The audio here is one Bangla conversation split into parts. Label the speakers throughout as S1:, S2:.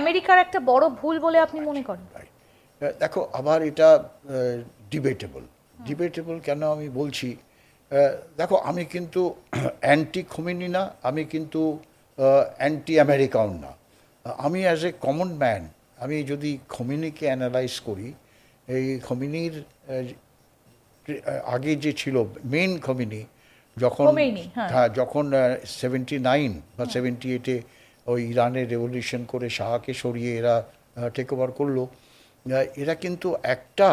S1: আমেরিকার একটা বড় ভুল বলে আপনি মনে করেন?
S2: দেখো, আবার এটা ডিবেটেবল কেন আমি বলছি, দেখো আমি কিন্তু অ্যান্টি খোমেনি না, আমি কিন্তু অ্যান্টি আমেরিকাও না। আমি অ্যাজ এ কমন ম্যান, আমি যদি খোমেনিকে অ্যানালাইজ করি, এই খোমেনির আগে যে ছিল মেইন খোমেনি, যখন
S1: খোমেনি, হ্যাঁ।
S2: হ্যাঁ যখন 79 বা 78-এ ওই ইরানের রেভলিউশন করে শাহকে সরিয়ে এরা টেক ওভার করলো, এরা কিন্তু একটা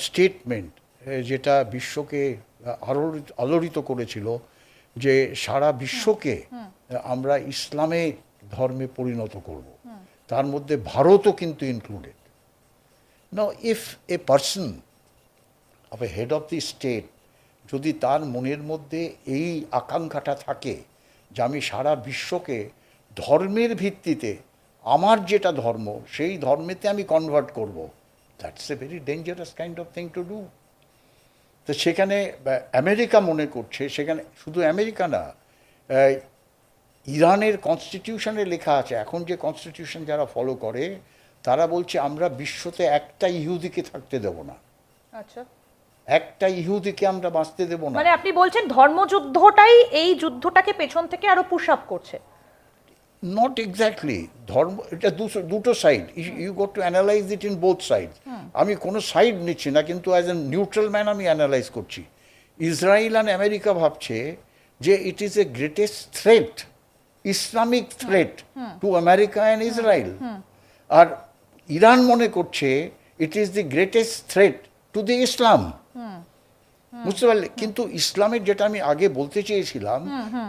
S2: স্টেটমেন্ট যেটা বিশ্বকে আলোড়িত করেছিল, যে সারা বিশ্বকে আমরা ইসলামে ধর্মে পরিণত করব, তার মধ্যে ভারতও কিন্তু included. Now if a person of A head of the state, যদি তার মনের মধ্যে এই আকাঙ্ক্ষাটা থাকে যে আমি সারা বিশ্বকে ধর্মের ভিত্তিতে, আমার যেটা ধর্ম সেই ধর্মেতে আমি কনভার্ট করব, that's a very dangerous kind of thing to do. তো সেখানে আমেরিকা মনে করছে, সেখানে শুধু আমেরিকা না, ইরানের কনস্টিটিউশনে লেখা আছে, এখন যে কনস্টিটিউশন যারা ফলো করে তারা বলছে আমরা বিশ্বতে একটা ইহুদিকে থাকতে দেব না,
S1: আচ্ছা,
S2: একটা ইহুদিকে আমরা বাঁচতে দেব না।
S1: মানে আপনি বলছেন ধর্মযুদ্ধটাই এই যুদ্ধটাকে পেছন থেকে আরো পুশ আপ করছে?
S2: Not exactly. ধর্ম, এটা দুটো side, you got to analyze it in both side. আমি কোনো সাইড নিচ্ছি না, কিন্তু অ্যাজ এ নিউট্রাল ম্যান আমি অ্যানালাইজ করছি। ইসরায়েল অ্যান্ড আমেরিকা ভাবছে যে it is a greatest threat, Islamic threat to America and Israel. আর ইরান মনে করছে it is the greatest threat to the Islam. বুঝতে পারলে? কিন্তু ইসলামের, যেটা আমি আগে বলতে চেয়েছিলাম,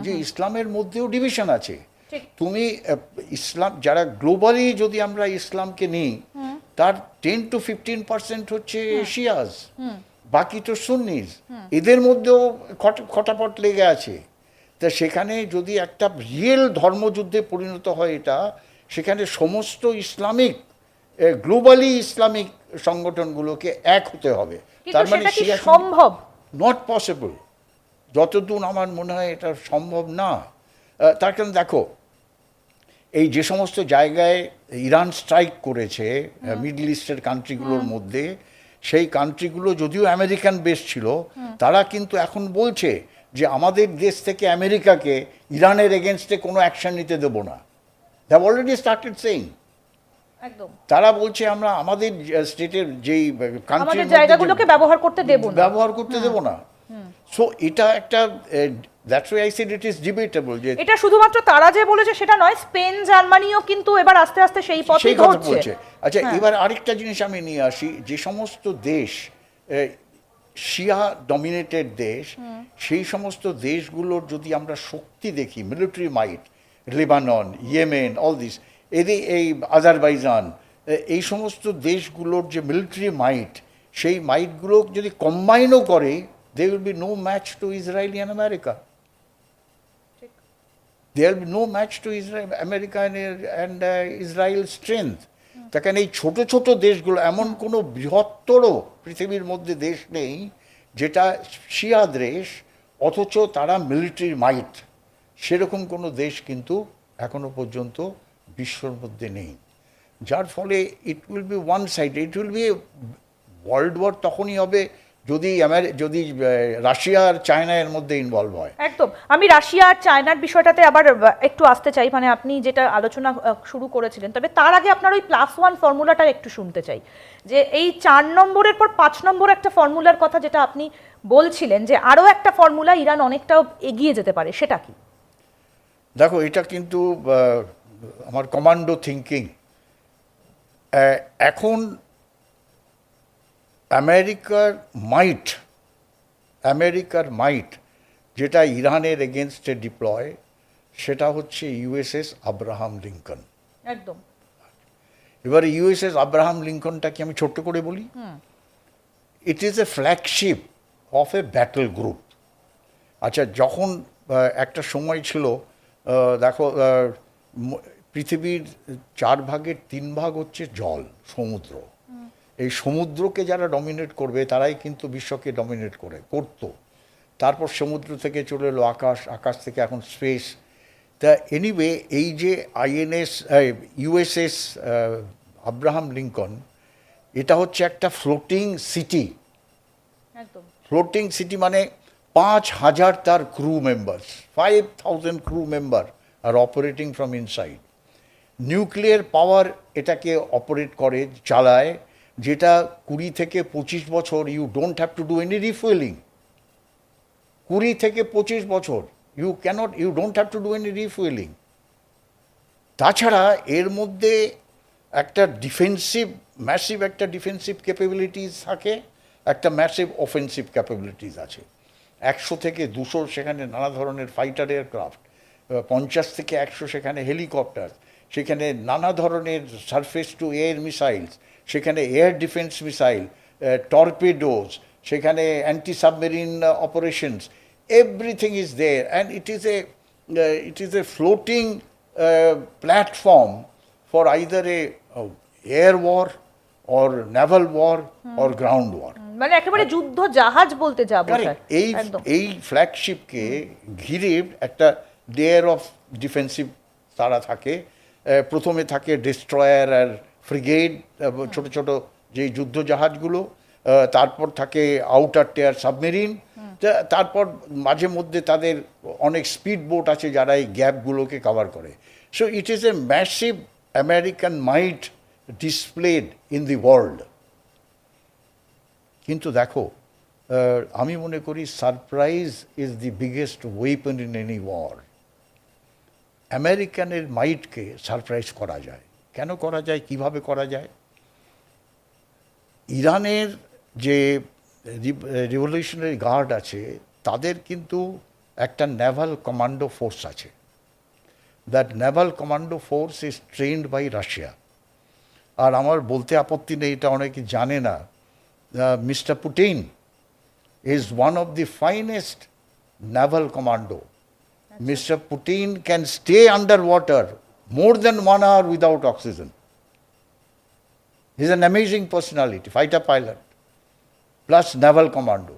S2: যে ইসলামের মধ্যেও ডিভিশন আছে। তুমি ইসলাম, যারা গ্লোবালি যদি আমরা ইসলামকে নিই, তার 10-15% হচ্ছে শিয়াজ, বাকি তো সুন্নিজ। এদের মধ্যেও খটাপট লেগে আছে। তা সেখানে যদি একটা রিয়েল ধর্মযুদ্ধে পরিণত হয় এটা, সেখানে সমস্ত ইসলামিক, গ্লোবালি ইসলামিক সংগঠনগুলোকে এক হতে হবে।
S1: তার মানে সম্ভব?
S2: নট পসিবল, যতদূর আমার মনে হয় এটা সম্ভব না। তার কারণ দেখো, এই যে সমস্ত জায়গায় ইরান স্ট্রাইক করেছে মিডল ইস্টের কান্ট্রিগুলোর মধ্যে, সেই কান্ট্রিগুলো যদিও আমেরিকান বেস ছিল, তারা কিন্তু এখন বলছে যে আমাদের দেশ থেকে আমেরিকাকে ইরানের এগেনস্টে কোনো অ্যাকশন নিতে দেব না। They have already started saying.
S1: একদম,
S2: তারা বলছে আমরা আমাদের স্টেটের যেই
S1: কান্ট্রির জায়গাগুলোকে ব্যবহার করতে দেব না।
S2: সো এটা একটা, that's why I said it is debatable. যে
S1: এটা শুধুমাত্র তারা যে বলেছে সেটা নয়, স্পেন জার্মানিও কিন্তু এবার আস্তে আস্তে সেই পথেই ঘুরছে।
S2: আচ্ছা, এবার আরেকটা জিনিস আমি নিয়ে আসি, যে সমস্ত দেশ শিয়া ডমিনেটেড দেশ, সেই সমস্ত দেশগুলোর যদি আমরা শক্তি দেখি, military might, Lebanon, Yemen, all this, এই আজারবাইজান, এই সমস্ত দেশগুলোর যে মিলিটারি মাইট, সেই মাইটগুলো যদি কম্বাইনও করে, there will be no match to Israel and America. There will be no match to Israel, America and Israel's strength. তার কারণ এই ছোট ছোট দেশগুলো, এমন কোনো বৃহত্তর পৃথিবীর মধ্যে দেশ নেই যেটা শিয়া দেশ অথচ তারা মিলিটারি মাইট, সেরকম কোনো দেশ কিন্তু এখনো পর্যন্ত বিশ্বর মধ্যে নেই। যার ফলে it will be one side, it will be world war তখনই হবে যদি রাশিয়া আর চায়না এর মধ্যে ইনভলভ হয়।
S1: একদম, আমি রাশিয়া আর চায়নার বিষয়টাতে আবার একটু আসতে চাই, মানে আপনি যেটা আলোচনা শুরু করেছিলেন, তবে তার আগে আপনার ওই +1 ফর্মুলাটা একটু শুনতে চাই, যে এই 4 নম্বরের পর 5 নম্বর একটা ফর্মুলার কথা যেটা আপনি বলছিলেন, যে আরও একটা ফর্মুলা ইরান অনেকটা এগিয়ে যেতে পারে, সেটা কি?
S2: দেখো, এটা কিন্তু আমার কমান্ডো থিঙ্কিং। এখন আমেরিকার মাইট যেটা ইরানের এগেনস্টে ডিপ্লয়, সেটা হচ্ছে ইউএসএস আব্রাহাম লিঙ্কন।
S1: একদম।
S2: এবার ইউএসএস আব্রাহাম লিঙ্কনটাকে আমি ছোট্ট করে বলি, ইট is A flagship of A battle group. আচ্ছা, যখন একটা সময় ছিল, দেখো, পৃথিবীর 4 ভাগের 3 ভাগ হচ্ছে জল, সমুদ্র। এই সমুদ্রকে যারা ডমিনেট করবে তারাই কিন্তু বিশ্বকে ডমিনেট করতো। তারপর সমুদ্র থেকে চলে এলো আকাশ, আকাশ থেকে এখন স্পেস। তা এনিওয়ে এই যে আইএনএস ইউএসএস আব্রাহাম লিঙ্কন, এটা হচ্ছে একটা ফ্লোটিং সিটি।
S1: একদম।
S2: ফ্লোটিং সিটি মানে 5,000 তার ক্রু মেম্বার্স, 5,000 ক্রু মেম্বার আর operating from inside. Nuclear power এটাকে অপারেট করে, চালায়, যেটা 20 থেকে 25 বছর you don't have to do any refuelling. 20 থেকে 25 বছর you don't have to do any refuelling. তাছাড়া এর মধ্যে একটা ম্যাসিভ একটা ডিফেন্সিভ ক্যাপাবিলিটিস থাকে, একটা ম্যাসিভ অফেন্সিভ ক্যাপাবিলিটিস আছে। 100 থেকে 200 সেখানে নানা ধরনের ফাইটার এয়ারক্রাফট, 50 থেকে 100 সেখানে হেলিকপ্টার, সেখানে নানা ধরনের সারফেস টু এয়ার মিসাইলস, সেখানে এয়ার ডিফেন্স মিসাইল, টর্পেডোস, সেখানে anti submarine operations, everything is there and it is a floating platform for either a air war or naval war or ground war.
S1: মানে একেবারে যুদ্ধ জাহাজ বলতে যা বোঝায়।
S2: Correct. এই ফ্ল্যাগশিপকে ঘিরে একটা লেয়ার অফ ডিফেন্সিভ তারা থাকে। প্রথমে থাকে ডিস্ট্রয়ার আর ফ্রিগেড, ছোট ছোট যে যুদ্ধ জাহাজগুলো, তারপর থাকে আউটার টিয়ার সাবমেরিন, তারপর মাঝে মধ্যে তাদের অনেক স্পিড বোট আছে যারা এই গ্যাপগুলোকে কভার করে। So it is a massive American might displayed in the world. কিন্তু দেখো, আমি মনে করি surprise is the biggest weapon in any war. আমেরিকানের মাইটকে সারপ্রাইজ করা যায়। কেন করা যায়, কিভাবে করা যায়? ইরানের যে রিভলিউশনারি গার্ড আছে তাদের কিন্তু একটা নেভাল কমান্ডো ফোর্স আছে। That naval commando force is trained by Russia. আর আমার বলতে আপত্তি নেই, এটা অনেকে জানে না, Mr. Putin is one of the finest naval commando. Mr. Putin can stay underwater more than 1 hour without oxygen. He's an amazing personality, fighter pilot, plus naval commando.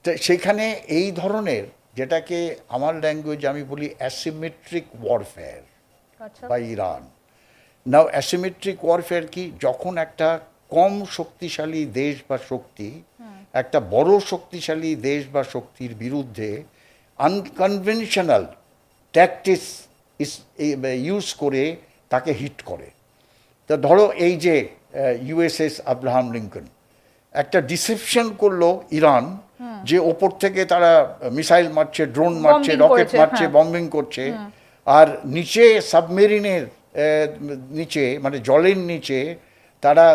S2: তো সেখানে এই ধরনের, যেটাকে আমার ল্যাঙ্গুয়েজ আমি বলি asymmetric warfare by Iran. Now asymmetric warfare কি? যখন একটা কম শক্তিশালী দেশ বা শক্তি একটা বড় শক্তিশালী দেশ বা শক্তির বিরুদ্ধে আনকনভেনশনাল ট্যাকটিক্স ইউজ করে তাকে হিট করে। তা ধরো এই যে ইউএসএস আব্রাহাম লিঙ্কন একটা ডিসেপশন করলো ইরান, যে ওপর থেকে তারা মিসাইল মারছে, ড্রোন মারছে, রকেট মারছে, বম্বিং করছে, আর নিচে সাবমেরিনের নিচে মানে জলের নিচে তারা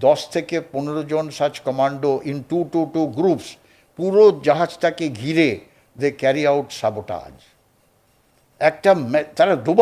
S2: 10 থেকে 15 জন search commando in two groups পুরো জাহাজটাকে ঘিরে দে ক্যারি আউট সাবোটাজ। একটা তারা ডোবা